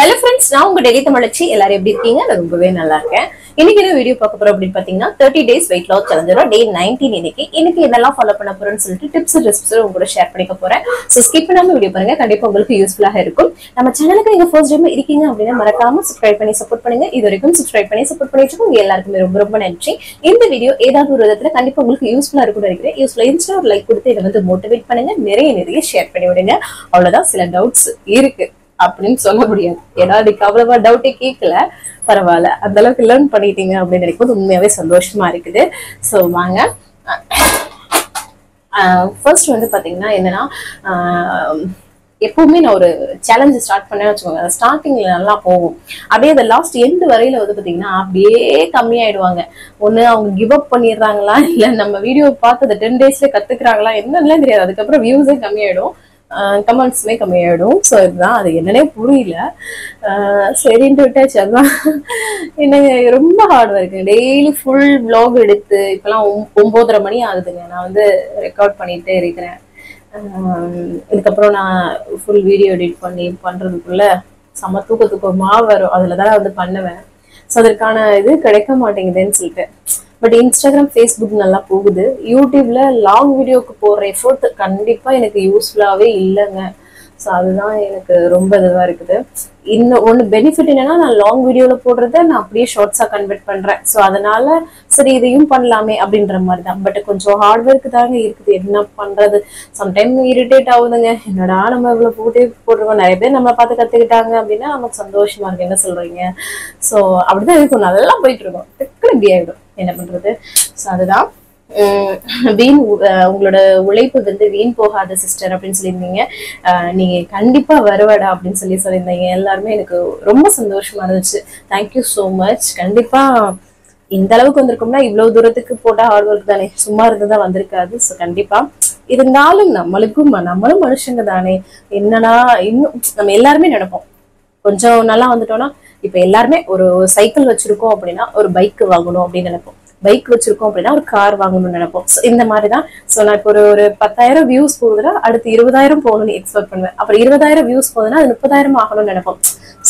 Hello friends, நான் உங்க daily தமிழச்சி எல்லாரும் எப்படி இருக்கீங்க? நான் ரொம்பவே நல்லா இருக்கேன். இன்னைக்கு என்ன வீடியோ பார்க்க போறோம் அப்படின்னு பாத்தீங்கன்னா 30 days weight loss challenge டே 19 இன்னைக்கு என்னெல்லாம் ஃபாலோ பண்ண போறேன்னு சொல்லிட்டு டிப்ஸ் அண்ட் ரெசிப்ஸ் உங்க கூட ஷேர் பண்ணிக்க போறேன். சோ ஸ்கிப் பண்ணாம வீடியோ பாருங்க, கண்டிப்பா உங்களுக்கு யூஸ்ஃபுல்லா இருக்கும். நம்ம சேனலுக்கு நீங்க ஃபர்ஸ்ட் டைம் இருக்கீங்க அப்படின்னா மறக்காம சப்ஸ்கிரைப் பண்ணி சப்போர்ட் பண்ணுங்க. இது வரைக்கும் சப்ஸ்கிரைப் பண்ணி சப்போர்ட் பண்ணிட்டு உங்க எல்லாருக்குமே ரொம்ப ரொம்ப நன்றி. இந்த வீடியோ ஏதாவது ஒரு விதத்துல கண்டிப்பா உங்களுக்கு யூஸ்ஃபுல்லா இருக்கும்னு நினைக்கிறேன். யூஸ்ஃபுல்லா இருந்துச்சுன்னா ஒரு லைக் கொடுத்து இதை மோட்டிவேட் பண்ணுங்க, நிறைய ஷேர் பண்ணி விடுங்க. அவ்வளவுதான், சில டவுட்ஸ் இருக்கு அப்படின்னு சொல்ல முடியாது. ஏன்னா அதுக்கு அவ்வளவா டவுட்டே கேட்கல, பரவாயில்ல, அந்த அளவுக்கு லேர்ன் பண்ணிட்டீங்க அப்படின்னு நினைக்கும் உண்மையாவே சந்தோஷமா இருக்குது. ஸோ வாங்க, ஃபர்ஸ்ட் பாத்தீங்கன்னா என்னன்னா, எப்பவுமே நான் ஒரு சேலஞ்ச் ஸ்டார்ட் பண்ணேன்னு வச்சுக்கோங்க, ஸ்டார்டிங்ல நல்லா போகும். அப்படியே அந்த லாஸ்ட் எண்டு வரையில பாத்தீங்கன்னா அப்படியே கம்மியாயிடுவாங்க. ஒண்ணு அவங்க கிவ் அப் பண்ணிடுறாங்களா, இல்ல நம்ம வீடியோ பார்த்து அந்த 10 daysல கத்துக்கிறாங்களா என்னன்னு தெரியாது. அதுக்கப்புறம் வியூஸே கம்மியாயிடும், கமெண்ட்ஸுமே கம்மியாயிடும். ஸோ இதுதான், அது என்னன்னே புரியல. சரின்ட்டு விட்டாச்சு. அதுதான் என்னங்க, ரொம்ப hard work. Daily full vlog எடுத்து இப்பெல்லாம் 9:30 மணி ஆகுதுங்க. நான் ரெக்கார்ட் பண்ணிட்டே இருக்கிறேன். இதுக்கப்புறம் நான் ஃபுல் வீடியோ எடிட் பண்ணி பண்றதுக்குள்ள செம தூக்கமா வரும். அதுலதான் பண்ணுவேன். ஸோ அதற்கான இது கிடைக்க மாட்டேங்குதுன்னு சொல்லிட்டு. பட் இன்ஸ்டாகிராம், ஃபேஸ்புக் நல்லா போகுது. யூடியூப்ல லாங் வீடியோக்கு போடுற எஃபோர்ட் கண்டிப்பா எனக்கு யூஸ்ஃபுல்லாவே இல்லைங்க. ஸோ அதுதான் எனக்கு ரொம்ப இதுவா இருக்குது. இன்னும் ஒன்று பெனிஃபிட் என்னன்னா, நான் லாங் வீடியோல போடுறத நான் அப்படியே ஷார்ட்ஸா கன்வெர்ட் பண்றேன். ஸோ அதனால சரி இதையும் பண்ணலாமே அப்படின்ற மாதிரி தான். பட் கொஞ்சம் ஹார்ட் ஒர்க் தாங்க இருக்குது. என்ன பண்றது, சம்டைம் இரிட்டேட் ஆகுதுங்க. என்னடா நம்ம இவ்வளவு போட்டுருக்கோம், நிறைய பேர் நம்மளை பார்த்து கத்துக்கிட்டாங்க அப்படின்னா நமக்கு சந்தோஷமா இருக்கு. என்ன சொல்றீங்க? ஸோ அப்படிதான் இருக்கும், நல்லா போயிட்டு இருக்கோம். டக்குனு இப்படி ஆயிடும், என்ன பண்றது. ஸோ அதுதான், உங்களோட உழைப்பு வீண் போகாத சிஸ்டர் அப்படின்னு சொல்லியிருந்தீங்க. நீங்க கண்டிப்பா வருவடா அப்படின்னு சொல்லியிருந்தீங்க. எல்லாருமே எனக்கு ரொம்ப சந்தோஷமா இருந்துச்சு. Thank you so much. கண்டிப்பா இந்த அளவுக்கு வந்திருக்கோம்னா இவ்வளவு தூரத்துக்கு போட்டா ஹார்ட் ஒர்க் தானே, சும்மா இருந்துதான் வந்திருக்காது. ஸோ கண்டிப்பா இருந்தாலும் நம்மளும் மனுஷங்க தானே. என்னன்னா இன்னும் நம்ம எல்லாருமே நினைப்போம், கொஞ்சம் நல்லா வந்துட்டோம்னா, இப்ப எல்லாருமே ஒரு சைக்கிள் வச்சிருக்கோம் அப்படின்னா ஒரு பைக் வாங்கணும் அப்படின்னு நினைப்போம். பைக் வச்சிருக்கோம் அப்படின்னா ஒரு கார் வாங்கணும்னு நினைப்போம். இந்த மாதிரிதான். சோ நான் இப்போ ஒரு 10,000 வியூஸ் போகுதுன்னா அடுத்து 20,000 போகணும்னு எக்ஸ்பெக்ட் பண்ணுவேன். அப்புறம் 20,000 வியூஸ் போகுதுன்னா அது 30,000 ஆகணும்னு நினைப்போம்.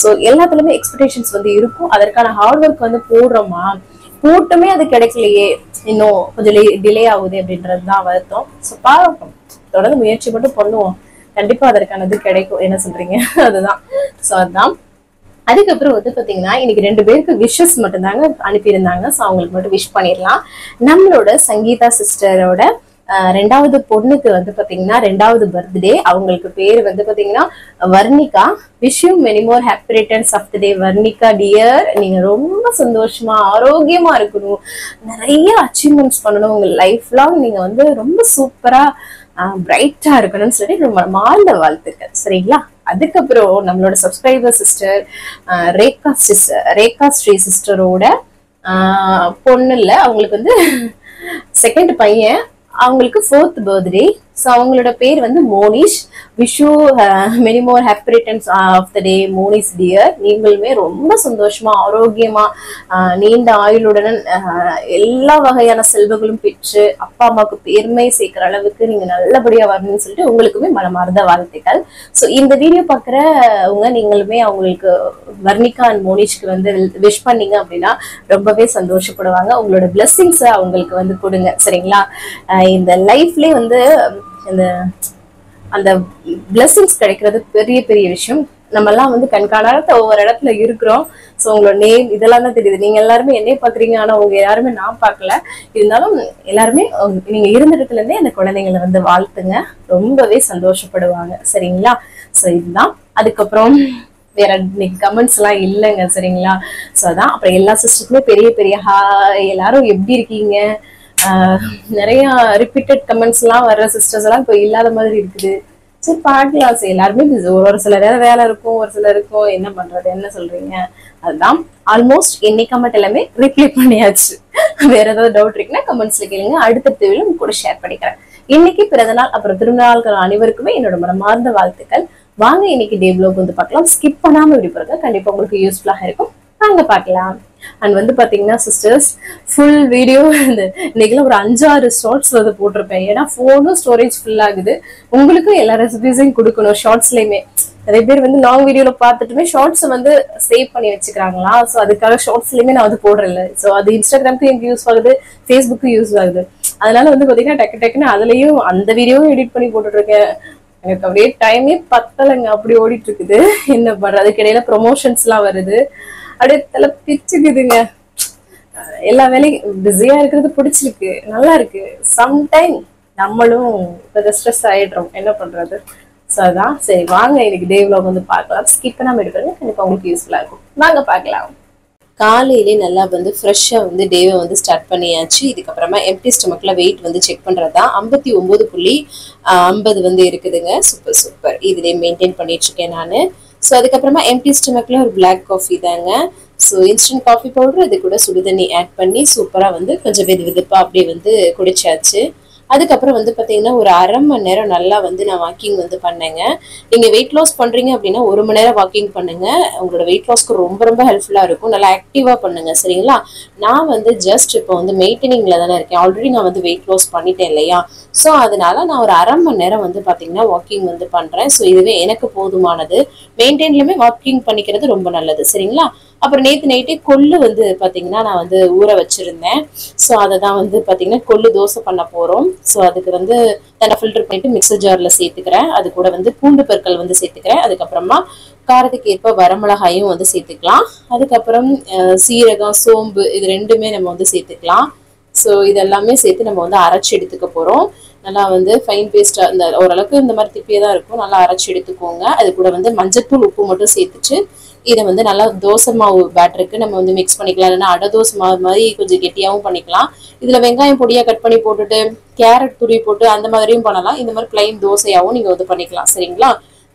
சோ எல்லாத்துலயுமே எக்ஸ்பெக்டேஷன்ஸ் இருக்கும். அதற்கான ஹார்ட் ஒர்க் போடுறோமா, போட்டுமே அது கிடைக்கலையே, இன்னும் கொஞ்சம் டிலே ஆகுது அப்படின்றதுதான் வருத்தம். சோ பார்ப்போம், தொடர்ந்து முயற்சி மட்டும் பண்ணுவோம், கண்டிப்பா அதற்கானது கிடைக்கும். என்ன சொல்றீங்க? அதுதான். சோ அதுதான். அதுக்கப்புறம் பாத்தீங்கன்னா இன்னைக்கு 2 பேருக்கு விஷஸ் மட்டும் தாங்க அனுப்பியிருந்தாங்க. ஸோ அவங்களுக்கு மட்டும் விஷ் பண்ணிடலாம். நம்மளோட சங்கீதா சிஸ்டரோட 2வது பொண்ணுக்கு பாத்தீங்கன்னா 2வது பர்த்டே. அவங்களுக்கு பேரு பாத்தீங்கன்னா Varnika. Wish you many more happy returns of the day Varnika dear. நீங்க ரொம்ப சந்தோஷமா ஆரோக்கியமா இருக்கணும், நிறைய அச்சீவ்மெண்ட்ஸ் பண்ணணும் உங்க லைஃப் லாங். நீங்க ரொம்ப சூப்பரா பிரைட்டா இருக்கணும்னு சொல்லி ரொம்ப மார்ந்த வாழ்த்துக்கள். சரிங்களா? அதுக்கப்புறம் நம்மளோட சப்ஸ்கிரைபர் சிஸ்டர் ரேகா ஸ்ரீ சிஸ்டரோட பொண்ணு இல்ல, அவங்களுக்கு 2nd பையன், அவங்களுக்கு 4th பர்த்டே. ஸோ அவங்களோட பேர் Monish. Wish you many more happy returns of the day Monish dear. நீங்களுமே ரொம்ப சந்தோஷமா ஆரோக்கியமா நீண்ட ஆயுளுடன் எல்லா வகையான செல்வங்களும் பெற்று அப்பா அம்மாவுக்கு பெருமை சேர்க்கிற அளவுக்கு நீங்க நல்லபடியா வரணும்னு சொல்லிட்டு உங்களுக்குமே மனமார்ந்த வாழ்த்துக்கள். ஸோ இந்த வீடியோ பாக்குறவங்க நீங்களுமே அவங்களுக்கு வர்ணிகா அண்ட் மோனிஷ்க்கு விஷ் பண்ணீங்க அப்படின்னா ரொம்பவே சந்தோஷப்படுவாங்க. உங்களோட பிளெஸிங்ஸ் அவங்களுக்கு கொடுங்க. சரிங்களா? இந்த லைஃப்லயே அந்த பிளெஸிங்ஸ் கிடைக்கிறது பெரிய பெரிய விஷயம். நம்ம எல்லாம் கண்காணாத ஒவ்வொரு இடத்துல இருக்கிறோம். சோ உங்களோட நேம் இதெல்லாம் தான் தெரியுது. நீங்க எல்லாருமே என்னைய பாக்குறீங்க, ஆனா உங்க யாருமே நான் பார்க்கல. இருந்தாலும் எல்லாருமே நீங்க இருந்த இடத்துல இருந்தே அந்த குழந்தைங்களை வாழ்த்துங்க, ரொம்பவே சந்தோஷப்படுவாங்க. சரிங்களா? சோ இதுதான். அதுக்கப்புறம் வேற கமெண்ட்ஸ் எல்லாம் இல்லைங்க. சரிங்களா? சோ அதான். அப்புறம் எல்லா சிஸ்டருக்குமே பெரிய பெரிய ஹாய். எல்லாரும் எப்படி இருக்கீங்க? நிறைய ரிப்பீட்டட் கமெண்ட்ஸ் எல்லாம் வர்ற சிஸ்டர்ஸ் எல்லாம் இப்போ இல்லாத மாதிரி இருக்குது. சரி பார்க்கலாம். எல்லாருமே ஒரு சில நேரம் வேலை இருக்கும், ஒரு சிலர் இருக்கும், என்ன பண்றது. என்ன சொல்றீங்க? அதுதான். ஆல்மோஸ்ட் இன்னைக்கு கமெண்ட் எல்லாமே ரிப்ளை பண்ணியாச்சு. வேற ஏதாவது டவுட் இருக்குன்னா கமெண்ட்ஸ்ல கேளுங்க, அடுத்த வீடியோல கூட ஷேர் பண்ணிக்கிறேன். இன்னைக்கு பிறந்தநாள் அப்புறம் திருநாள்கள் அனைவருக்குமே என்னோட மனமார்ந்த வாழ்த்துக்கள். வாங்க இன்னைக்கு டே வ்ளாக் பார்க்கலாம். ஸ்கிப் பண்ணாம இப்படி பாருங்க, கண்டிப்பா உங்களுக்கு யூஸ்ஃபுல்லா இருக்கும். வாங்க பார்க்கலாம். அண்ட் வந்து பாத்தீங்கன்னா சிஸ்டர்ஸ் ஃபுல் வீடியோ இந்த இன்னைக்குலாம் ஒரு 5-6 ஷார்ட்ஸ் வந்து போட்டிருப்பேன். ஏன்னா போனும் ஸ்டோரேஜ் ஃபுல் ஆகுது, உங்களுக்கும் எல்லா ரெசிபிஸையும் கொடுக்கணும் ஷார்ட்ஸ்லயுமே. நிறைய பேர் வந்து லாங் வீடியோல பாத்துட்டுமே ஷார்ட்ஸ் வந்து சேவ் பண்ணி வச்சுக்கிறாங்களா, சோ அதுக்காக ஷார்ட்ஸ்லயுமே நான் வந்து போடுறேன். சோ அது இன்ஸ்டாகிராமுக்கு எனக்கு யூஸ் ஆகுது, ஃபேஸ்புக்கு யூஸ் ஆகுது. அதனால வந்து பாத்தீங்கன்னா டக்கு டக்குன்னு அதுலயும் அந்த வீடியோவும் எடிட் பண்ணி போட்டுட்டு இருக்கேன். எனக்கு அப்படியே டைமே பத்தலைங்க, அப்படி ஓடிட்டு இருக்குது. என்ன பண்றது, அதுக்கு இடையில ப்ரொமோஷன்ஸ் எல்லாம் வருது, அப்படியே தலை பிச்சுக்குதுங்க. எல்லா வேலையும் பிஸியா இருக்கிறது பிடிச்சிருக்கு, நல்லா இருக்கு. சம்டைம் நம்மளும் கொஞ்சம் ஸ்ட்ரெஸ் ஆயிடுறோம், என்ன பண்றது. ஸோ அதான் சரி, வாங்க இன்னைக்கு டே விலாக் வந்து பார்க்கலாம். ஸ்கிப் பண்ணாம எடுக்கிறது கண்டிப்பா உங்களுக்கு யூஸ்ஃபுல்லா இருக்கும். வாங்க பார்க்கலாம். காலையிலே நல்லா வந்து ஃப்ரெஷ்ஷாக வந்து டேவை வந்து ஸ்டார்ட் பண்ணியாச்சு. இதுக்கப்புறமா எம்டி ஸ்டமக்ல வெயிட் வந்து செக் பண்ணுறது தான். 59.50 வந்து இருக்குதுங்க. சூப்பர் சூப்பர், இதுலேயே மெயின்டைன் பண்ணிட்டு இருக்கேன் நான். ஸோ அதுக்கப்புறமா எம்டி ஸ்டமக்ல ஒரு பிளாக் காஃபி தாங்க. ஸோ இன்ஸ்டன்ட் காஃபி பவுடர், அது கூட சுடுதண்ணி ஆட் பண்ணி சூப்பராக வந்து கொஞ்சம் வெது வெதுப்பாக அப்படியே வந்து குடிச்சாச்சு. அதுக்கப்புறம் வந்து பார்த்தீங்கன்னா ஒரு 1/2 மணி நேரம் நல்லா வந்து நான் வாக்கிங் வந்து பண்ணேங்க. நீங்கள் வெயிட் லாஸ் பண்ணுறீங்க அப்படின்னா 1 மணி நேரம் வாக்கிங் பண்ணுங்க, உங்களோட வெயிட் லாஸ்க்கு ரொம்ப ரொம்ப ஹெல்ப்ஃபுல்லாக இருக்கும். நல்லா ஆக்டிவாக பண்ணுங்க, சரிங்களா. நான் வந்து ஜஸ்ட் இப்போ வந்து மெயின்டெனிங்ல தானே இருக்கேன், ஆல்ரெடி நான் வந்து வெயிட் லாஸ் பண்ணிட்டேன் இல்லையா. ஸோ அதனால நான் ஒரு 1/2 மணி நேரம் வந்து பார்த்தீங்கன்னா வாக்கிங் வந்து பண்ணுறேன். ஸோ இதுவே எனக்கு போதுமானது. மெயின்டைன்லையுமே வாக்கிங் பண்ணிக்கிறது ரொம்ப நல்லது, சரிங்களா. அப்புறம் நேற்று நைட்டே கொள்ளு வந்து பார்த்தீங்கன்னா நான் வந்து ஊற வச்சிருந்தேன். ஸோ அதை தான் வந்து பார்த்தீங்கன்னா கொள்ளு தோசை பண்ண போகிறோம். ஸோ அதுக்கு வந்து தண்ணி ஃபில்டர் பண்ணிட்டு மிக்சர் ஜாரில் சேர்த்துக்கிறேன். அது கூட வந்து பூண்டு பற்கள் வந்து சேர்த்துக்கிறேன். அதுக்கப்புறமா காரத்துக்கு ஏற்ப வரமிளகாயும் வந்து சேர்த்துக்கலாம். அதுக்கப்புறம் சீரகம், சோம்பு, இது ரெண்டுமே நம்ம வந்து சேர்த்துக்கலாம். ஸோ இதெல்லாமே சேர்த்து நம்ம வந்து அரைச்சி எடுத்துக்க போகிறோம். நல்லா வந்து ஃபைன் பேஸ்ட்டாக இந்த ஓரளவுக்கு இந்த மாதிரி திப்பியே தான் இருக்கும், நல்லா அரைச்சி எடுத்துக்கோங்க. அது கூட வந்து மஞ்சத்தூள், உப்பு மட்டும் சேர்த்துட்டு இதை வந்து நல்லா தோசை மாவு பேட்டருக்கு நம்ம வந்து மிக்ஸ் பண்ணிக்கலாம். இல்லைன்னா அடை தோசை மாவு மாதிரி கொஞ்சம் கெட்டியாகவும் பண்ணிக்கலாம். இதில் வெங்காயம் பொடியாக கட் பண்ணி போட்டுட்டு கேரட் துருவி போட்டு அந்த மாதிரியும் பண்ணலாம். இந்த மாதிரி பிளைன் தோசையாகவும் நீங்கள் வந்து பண்ணிக்கலாம், சரிங்களா.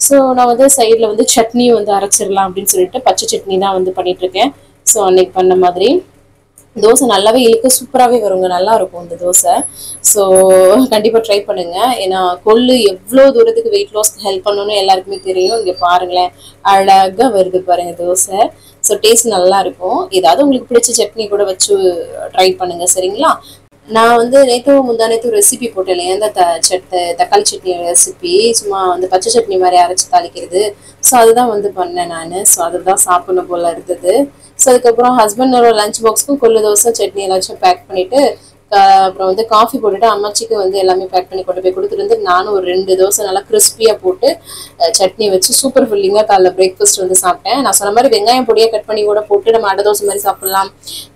ஸோ நான் வந்து சைடில் வந்து சட்னியும் வந்து அரைச்சிடலாம் அப்படின்னு சொல்லிட்டு பச்சை சட்னி தான் வந்து பண்ணிட்டு இருக்கேன். ஸோ அன்னைக்கு பண்ண மாதிரி தோசை நல்லாவே இழுக்க சூப்பராகவே வருங்க, நல்லா இருக்கும் இந்த தோசை. ஸோ கண்டிப்பாக ட்ரை பண்ணுங்க. ஏன்னா கொள்ளு எவ்வளோ தூரத்துக்கு வெயிட் லாஸ்க்கு ஹெல்ப் பண்ணணும்னு எல்லாருக்குமே தெரியும். இங்கே பாருங்களேன், அழகாக வருது பாருங்க தோசை. ஸோ டேஸ்ட் நல்லா இருக்கும். ஏதாவது உங்களுக்கு பிடிச்ச சட்னி கூட வச்சு ட்ரை பண்ணுங்க, சரிங்களா. நான் வந்து நேற்று முந்தானேத்து ரெசிபி போட்டேன் இல்லையா, இந்த தக்காளி சட்னி ரெசிபி, சும்மா வந்து பச்சை சட்னி மாதிரி அரைச்சி தாளிக்கிறது. ஸோ அதுதான் வந்து பண்ணேன் நான். ஸோ அதுதான் சாப்பிடணும் போல இருந்தது. ஸோ அதுக்கப்புறம் ஹஸ்பண்டோட லஞ்ச் பாக்ஸ்க்கும் கொள்ளு தோசை சட்னி எல்லாச்சும் பேக் பண்ணிட்டு அப்புறம் வந்து காஃபி போட்டுட்டு அம்மாச்சிக்கு வந்து எல்லாமே பேக் பண்ணி கொண்டு போய் கொடுத்துருந்து நானும் ஒரு 2 தோசை நல்லா கிறிஸ்பியாக போட்டு சட்னி வச்சு சூப்பர் ஃபில்லிங்காக காலைல பிரேக்ஃபாஸ்ட் வந்து சாப்பிட்டேன். நான் சொன்ன மாதிரி வெங்காயம் பொடியாக கட் பண்ணி கூட போட்டு நம்ம அடை தோசை மாதிரி சாப்பிட்லாம்,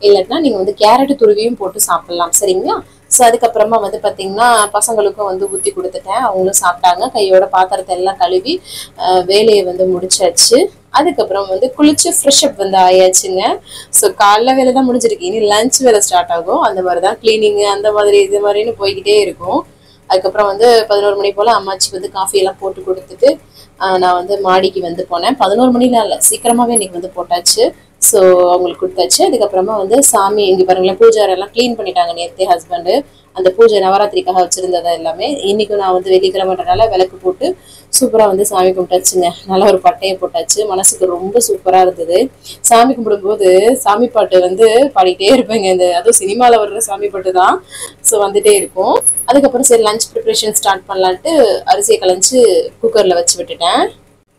இல்லைன்னா நீங்கள் வந்து கேரட் துருவியும் போட்டு சாப்பிட்லாம், சரிங்களா. ஸோ அதுக்கப்புறமா வந்து பார்த்தீங்கன்னா பசங்களுக்கும் வந்து ஊற்றி கொடுத்துட்டேன், அவங்களும் சாப்பிட்டாங்க. கையோட பாத்திரத்தை எல்லாம் கழுவி வேலையை வந்து முடிச்சாச்சு. அதுக்கப்புறம் வந்து குளிச்சு ஃப்ரெஷ் அப் வந்து ஆயாச்சுங்க. ஸோ காலைல வேலை தான் முடிஞ்சிருக்கு, இனி லஞ்ச் வேலை ஸ்டார்ட் ஆகும். அந்த மாதிரி தான் கிளீனிங்கு அந்த மாதிரி இது மாதிரின்னு போய்கிட்டே இருக்கும். அதுக்கப்புறம் வந்து 11 மணி போல் அம்மாச்சிக்கு வந்து காஃபி எல்லாம் போட்டு கொடுத்துட்டு நான் வந்து மாடிக்கு வந்து போனேன். 11 மணிலாம் இல்லை, சீக்கிரமாகவே இன்னைக்கு வந்து போட்டாச்சு. ஸோ அவங்களுக்கு கொடுத்தாச்சு. அதுக்கப்புறமா வந்து சாமி இங்கே பாருங்களேன், பூஜை எல்லாம் க்ளீன் பண்ணிட்டாங்க நேற்று ஹஸ்பண்டு. அந்த பூஜை நவராத்திரிக்காக வச்சிருந்ததை எல்லாமே இன்னைக்கும் நான் வந்து வெள்ளிக்கிழமைன்றனால விளக்கு போட்டு சூப்பராக வந்து சாமி கும்பிட்டாச்சுங்க. நல்லா ஒரு பட்டையை போட்டாச்சு, மனசுக்கு ரொம்ப சூப்பராக இருந்தது. சாமி கும்பிடும்போது சாமி பாட்டு வந்து பாடிக்கிட்டே இருப்பேங்க. இந்த அதுவும் சினிமாவில் வர்ற சாமி பாட்டு தான். ஸோ வந்துட்டே இருக்கும். அதுக்கப்புறம் சரி லஞ்ச் ப்ரிப்ரேஷன் ஸ்டார்ட் பண்ணலான்ட்டு அரிசியை கலைஞ்சு குக்கரில் வச்சு விட்டுட்டேன்.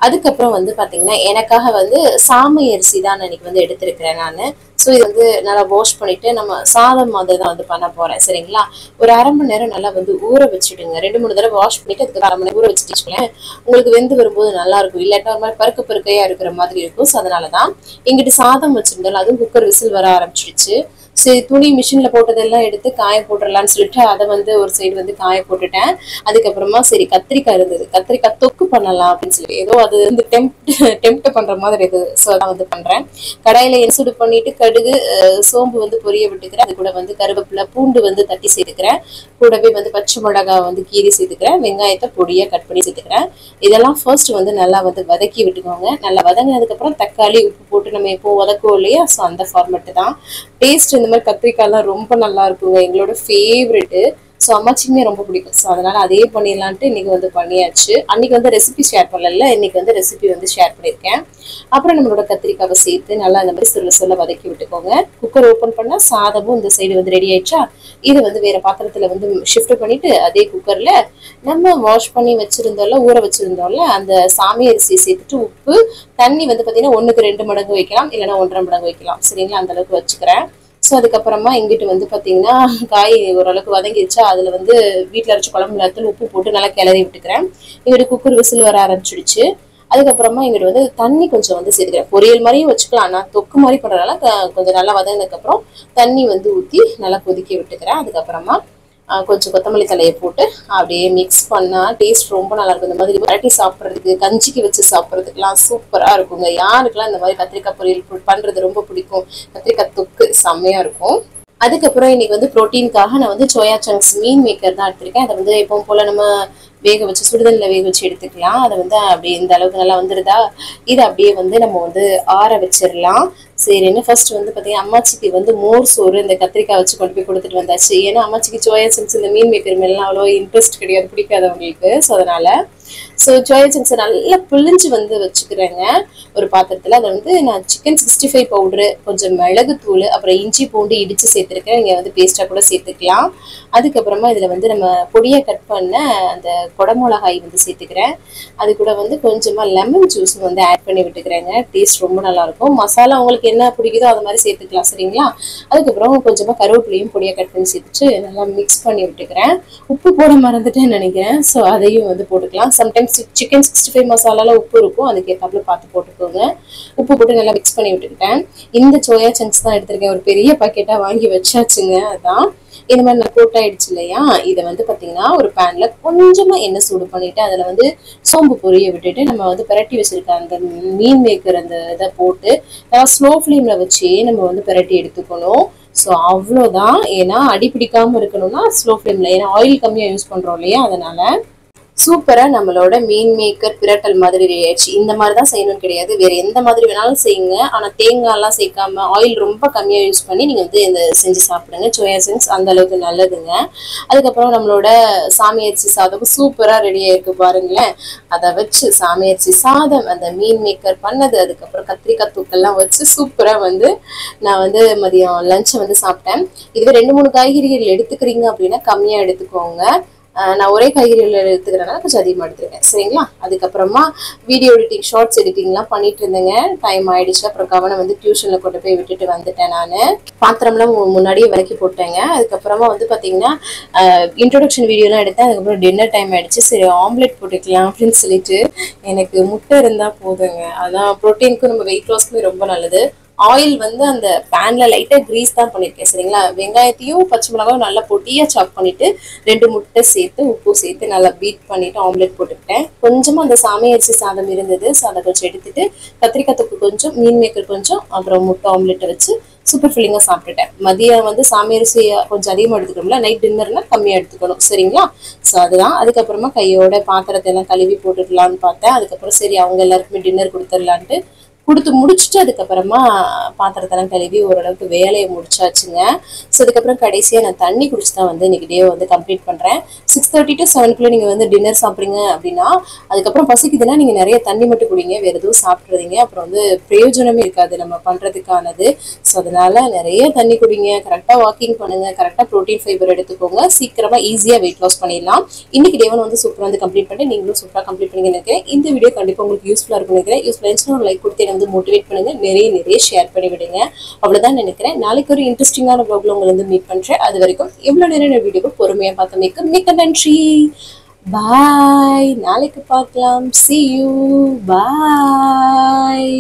அதுக்கப்புறம் வந்து பார்த்தீங்கன்னா எனக்காக வந்து சாமை அரிசி தான் இன்னைக்கு வந்து எடுத்திருக்கிறேன் நான். ஸோ இது வந்து நல்லா வாஷ் பண்ணிட்டு நம்ம சாதம் மாதிரி தான் வந்து பண்ண போறேன், சரிங்களா. ஒரு 1/2 மணி நேரம் நல்லா வந்து ஊற வச்சுடுங்க. 2-3 தடவை வாஷ் பண்ணிட்டு அதுக்கு 1/2 மணி நேரம் ஊற வச்சுட்டு உங்களுக்கு வெந்து வரும்போது நல்லா இருக்கும். இல்லாட்டா ஒரு மாதிரி பருக்க பருக்கையா இருக்கிற மாதிரி இருக்கும். ஸோ அதனால தான் எங்கிட்ட சாதம் வச்சிருந்தாலும் அதுவும் குக்கர் விசில் வர ஆரம்பிச்சிடுச்சு. சரி துணி மிஷின்ல போட்டதெல்லாம் எடுத்து காய போட்டுடலான்னு சொல்லிட்டு அதை வந்து ஒரு சைடு வந்து காய போட்டுட்டேன். அதுக்கப்புறமா சரி கத்திரிக்காய் இருந்தது, கத்திரிக்காய் தொக்கு பண்ணலாம் அப்படின்னு சொல்லி ஏதோ அது வந்து டெம்ப்ட் பண்ற மாதிரி இருக்குது. ஸோ அதான் வந்து பண்றேன். கடாயில எண்ணெய் சூடு பண்ணிட்டு கடுகு, சோம்பு வந்து பொரிய விட்டுக்கிறேன். அது கூட வந்து கருவேப்பிலை, பூண்டு வந்து தட்டி சேர்த்துக்கிறேன். கூடவே வந்து பச்சை மிளகாய் வந்து கீரி சேர்த்துக்கிறேன். வெங்காயத்தை பொடியா கட் பண்ணி சேர்த்துக்கிறேன். இதெல்லாம் ஃபர்ஸ்ட் வந்து நல்லா வந்து வதக்கி விட்டுக்கோங்க. நல்லா வதங்கினதுக்கு அப்புறம் தக்காளி, உப்பு போட்டு நம்ம எப்போ வதக்குவோம் இல்லையா, ஸோ அந்த ஃபார்மெட்டு தான். டேஸ்ட் இந்த மாதிரி கத்திரிக்காய்லாம் ரொம்ப நல்லா இருக்குங்க, எங்களோட ஃபேவரெட்டு. ஸோ அம்மாச்சிக்குமே ரொம்ப பிடிக்கும். ஸோ அதனால அதே பண்ணிடலான்ட்டு இன்னைக்கு வந்து பண்ணியாச்சு. அன்னைக்கு வந்து ரெசிபி ஷேர் பண்ணல, இன்னைக்கு வந்து ரெசிபி வந்து ஷேர் பண்ணியிருக்கேன். அப்புறம் நம்மளோட கத்திரிக்காவை சேர்த்து நல்லா அந்த மாதிரி சொல்ல வதக்கி விட்டுக்கோங்க. குக்கர் ஓப்பன் பண்ணா சாதமும் இந்த சைடு வந்து ரெடி ஆயிடுச்சா, இதை வந்து வேற பாத்திரத்துல வந்து ஷிஃப்ட் பண்ணிட்டு அதே குக்கர்ல நம்ம வாஷ் பண்ணி வச்சிருந்தோம்ல, ஊற வச்சிருந்தோம்ல அந்த சாமி அரிசி சேர்த்துட்டு உப்பு தண்ணி வந்து பாத்தீங்கன்னா 1க்கு 2 மடங்கு வைக்கலாம், இல்லைன்னா 1.5 மடங்கு வைக்கலாம். சரிங்களா, அந்த அளவுக்கு வச்சுக்கிறேன். ஸோ அதுக்கப்புறமா இங்கிட்டு வந்து பார்த்தீங்கன்னா காய் ஓரளவுக்கு வதங்கிடுச்சா, அதில் வந்து வீட்டில் அரைச்ச குழம்பு மிளகாத்தூள் உப்பு போட்டு நல்லா கிளறி விட்டுக்கிறேன். இங்கிட்டு குக்கர் விசில் வர ஆரம்பிச்சிடுச்சு. அதுக்கப்புறமா இங்கிட்டு வந்து தண்ணி கொஞ்சம் வந்து சேர்த்துக்கிறேன். பொரியல் மாதிரியும் வச்சுக்கலாம், ஆனால் தொக்கு மாதிரி பண்ணுறதுனால கொஞ்சம் நல்லா வதங்கினதுக்கப்புறம் தண்ணி வந்து ஊற்றி நல்லா கொதிக்க விட்டுக்கிறேன். அதுக்கப்புறமா கொஞ்சம் கொத்தமல்லி தலையை போட்டு அப்படியே மிக்ஸ் பண்ணால் டேஸ்ட் ரொம்ப நல்லா இருக்கும். இந்த மாதிரி வெரைட்டி சாப்பிட்றதுக்கு, கஞ்சிக்கு வச்சு சாப்பிட்றதுக்குலாம் சூப்பராக இருக்குங்க. யாருக்கெல்லாம் இந்த மாதிரி கத்திரிக்காய் பொரியல் பண்ணுறது ரொம்ப பிடிக்கும், கத்திரிக்காய் தொக்கு செம்மையாக இருக்கும். அதுக்கப்புறம் இன்னைக்கு வந்து ப்ரோட்டீனுக்காக நான் வந்து சோயா சங்க்ஸ் மீன் மேக்கர் தான் எடுத்திருக்கேன். அதை வந்து எப்பவும் போல நம்ம வேக வச்சு சுடுதண்ணில் வேக வச்சு எடுத்துக்கலாம். அதை வந்து அப்படியே இந்த அளவுக்கு நல்லா வந்துருதா, இதை அப்படியே வந்து நம்ம வந்து ஆற வச்சிடலாம். சரின்னு ஃபர்ஸ்ட் வந்து பார்த்தீங்கன்னா அம்மாச்சிக்கு வந்து மோர் சோறு இந்த கத்திரிக்காய் வச்சு கொண்டு போய் கொடுத்துட்டு வந்தாச்சு. ஏன்னா அம்மாச்சிக்கு சோயா சங்க்ஸ் இந்த மீன் மேக்கர் மேலாம் அவ்வளோ இன்ட்ரெஸ்ட் கிடையாது, பிடிக்காது அவங்களுக்கு. ஸோ அதனால சோயா சங்க்ஸை நல்லா புளிஞ்சு வந்து வச்சுக்கிறேங்க ஒரு பாத்திரத்தில். அதை வந்து நான் சிக்கன் 65 பவுடரு, கொஞ்சம் மிளகுத்தூள், அப்புறம் இஞ்சி பூண்டு இடித்து சேர்த்துருக்கேன். நீங்கள் வந்து பேஸ்ட்டாக கூட சேர்த்துக்கலாம். அதுக்கப்புறமா இதில் வந்து நம்ம பொடியை கட் பண்ண அந்த குடமிளகாய் வந்து சேர்த்துக்கிறேன். அது கூட வந்து கொஞ்சமாக லெமன் ஜூஸ் வந்து ஆட் பண்ணி விட்டுக்கிறேங்க. டேஸ்ட் ரொம்ப நல்லாயிருக்கும். மசாலா உங்களுக்கு என்ன பிடிக்குதோ அது மாதிரி சேர்த்துக்கலாம். சரிங்களா, அதுக்கப்புறம் கொஞ்சமாக கருவேப்பிலையும் பொடியை கட் பண்ணி சேர்த்துட்டு நல்லா மிக்ஸ் பண்ணி விட்டுக்கிறேன். உப்பு போட மறந்துட்டேன்னு நினைக்கிறேன். ஸோ அதையும் வந்து போட்டுக்கலாம். சம்டைம்ஸ் சிக்கன் 65 மசாலால உப்பு இருக்கும், அதுக்கேற்றாப்புல பார்த்து போட்டுக்கோங்க. உப்பு போட்டு நல்லா மிக்ஸ் பண்ணி விட்டுக்கிட்டேன். இந்த சோயா சங்க்ஸ் தான் எடுத்திருக்கேன், ஒரு பெரிய பாக்கெட்டாக வாங்கி வச்சாச்சுங்க. அதான் இந்த மாதிரி நான் கோட் ஆயிடுச்சு இல்லையா, இதை வந்து பார்த்தீங்கன்னா ஒரு பேனில் கொஞ்சமாக எண்ணெய் சூடு பண்ணிவிட்டு அதில் வந்து சோம்பு பொரிய விட்டுட்டு நம்ம வந்து பிரட்டி வச்சுருக்க அந்த மீன் மேக்கர் அந்த இதை போட்டு நம்ம ஸ்லோ ஃப்ளேமில் வச்சு நம்ம வந்து பிரட்டி எடுத்துக்கணும். ஸோ அவ்வளோதான். ஏன்னா அடி பிடிக்காமல் இருக்கணும்னா ஸ்லோ ஃப்ளேமில், ஏன்னா ஆயில் கம்மியாக யூஸ் பண்ணுறோம் இல்லையா, அதனால சூப்பரா நம்மளோட மீன் மேக்கர் பிரட்டல் மாதிரி ரெடி ஆயிடுச்சு. இந்த மாதிரி தான் செய்யணும்னு கிடையாது, வேற எந்த மாதிரி வேணாலும் செய்யுங்க. ஆனா தேங்காய் எல்லாம் சேர்க்காம ஆயில் ரொம்ப கம்மியா யூஸ் பண்ணி நீங்க வந்து இந்த செஞ்சு சாப்பிடுங்க. சோயா சங்க்ஸ் அந்த அளவுக்கு நல்லதுங்க. அதுக்கப்புறம் நம்மளோட சாமி அரிசி சாதம் சூப்பரா ரெடி ஆயிருக்கு பாருங்களேன். அதை வச்சு சாமி அரிசி சாதம், அந்த மீன் மேக்கர் பண்ணது, அதுக்கப்புறம் கத்திரிக்காய் தூக்கெல்லாம் வச்சு சூப்பரா வந்து நான் வந்து மதியம் லஞ்சை வந்து சாப்பிட்டேன். இதுவே 2-3 காய்கறிகள் எடுத்துக்கிறீங்க அப்படின்னா கம்மியா எடுத்துக்கோங்க. நான் ஒரே காய்கறிகள் எடுத்துக்கிறனால கொஞ்சம் அதிகமாக எடுத்துருக்கேன். சரிங்களா, அதுக்கப்புறமா வீடியோ எடிட்டிங், ஷார்ட்ஸ் எடிட்டிங்லாம் பண்ணிட்டு இருந்தேங்க. டைம் ஆயிடுச்சு. அப்புறம் கவனம் வந்து டியூஷனில் கொண்டு போய் விட்டுட்டு வந்துட்டேன். நான் பாத்திரம்லாம் முன்னாடியே விலக்கி போட்டேங்க. அதுக்கப்புறமா வந்து பார்த்தீங்கன்னா இன்ட்ரோடக்ஷன் வீடியோலாம் எடுத்தேன். அதுக்கப்புறம் டின்னர் டைம் ஆயிடுச்சு. சரி ஆம்லெட் போட்டுக்கலாம் அப்படின்னு சொல்லிட்டு, எனக்கு முட்டை இருந்தால் போதுங்க. அதான் ப்ரோட்டீனுக்கும் நம்ம வெயிட் லாஸ்க்குமே ரொம்ப நல்லது. ஆயில் வந்து அந்த பேன்ல லைட்டா கிரீஸ் தான் பண்ணிருக்கேன். சரிங்களா, வெங்காயத்தையும் பச்சை மிளகாயும் நல்லா பொடியா சாப் பண்ணிட்டு 2 முட்டை சேர்த்து உப்பு சேர்த்து நல்லா பீட் பண்ணிட்டு ஆம்லெட் போட்டுக்கிட்டேன். கொஞ்சமா அந்த சாமி அரிசி சாதம் இருந்தது, ஸோ அதை கொஞ்சம் எடுத்துட்டு கத்திரிக்காய் தொக்கு கொஞ்சம், மீன் மேக்கர் கொஞ்சம், அப்புறம் முட்டை ஆம்லெட்டை வச்சு சூப்பர் ஃபில்லிங்கா சாப்பிட்டுட்டேன். மதியம் வந்து சாமி அரிசி கொஞ்சம் அதிகமாக எடுத்துக்கணும்ல, நைட் டின்னர்னா கம்மியாக எடுத்துக்கணும். சரிங்களா, ஸோ அதுதான். அதுக்கப்புறமா கையோட பாத்திரத்தை எல்லாம் கழுவி போட்டுக்கலான்னு பார்த்தேன். அதுக்கப்புறம் சரி அவங்க எல்லாருக்குமே டின்னர் கொடுத்துடலான்ட்டு கொடுத்து முடிச்சுட்டு அதுக்கப்புறமா பாத்திரத்தெல்லாம் கழுவி ஓரளவுக்கு வேலையை முடிச்சாச்சுங்க. ஸோ அதுக்கப்புறம் கடைசியாக நான் தண்ணி குடிச்சு தான் வந்து இன்னைக்கு டே வந்து கம்ப்ளீட் பண்ணுறேன். 6:30 to 7 நீங்கள் வந்து டின்னர் சாப்பிட்றீங்க அப்படின்னா அதுக்கப்புறம் பசிக்குதுன்னா நீங்கள் நிறைய தண்ணி மட்டும் குடிங்க, வேறு எதுவும் சாப்பிட்றீங்க அப்புறம் வந்து பிரயோஜனமே இருக்காது நம்ம பண்ணுறதுக்கானது. ஸோ அதனால நிறைய தண்ணி குடிங்க, கரெக்டாக வாக்கிங் பண்ணுங்க, கரெக்டாக ப்ரோட்டீன் ஃபைபர் எடுத்துக்கோங்க, சீக்கிரமாக ஈஸியாக வெயிட் லாஸ் பண்ணிடலாம். இன்னைக்கு டே வந்து சூப்பராக வந்து கம்ப்ளீட் பண்ணிட்டு நீங்களும் சூப்பராக கம்ப்ளீட் பண்ணி நினைக்கிறேன். இந்த வீடியோ கண்டிப்பாக உங்களுக்கு யூஸ்ஃபுல்லாக இருக்கும்னு நினைக்கிறேன். யூஸ்ஃபுல்லாக இருந்துச்சுன்னா ஒரு லைக் கொடுத்து வந்து மோட்டிவேட் பண்ணுங்க, நிறைய ஷேர் பண்ணி விடுங்க. அவ்வளவுதான் நினைக்கிறேன். நாளைக்கு ஒரு இன்ட்ரெஸ்டிங்கான vlogல உங்களை வந்து மீட் பண்றேன். அது வரைக்கும் இவ்வளவு நேரம் வீடியோ பொறுமையா பார்த்தமைக்கு மிக்க நன்றி. பாய், நாளைக்கு பார்க்கலாம். See you. Bye.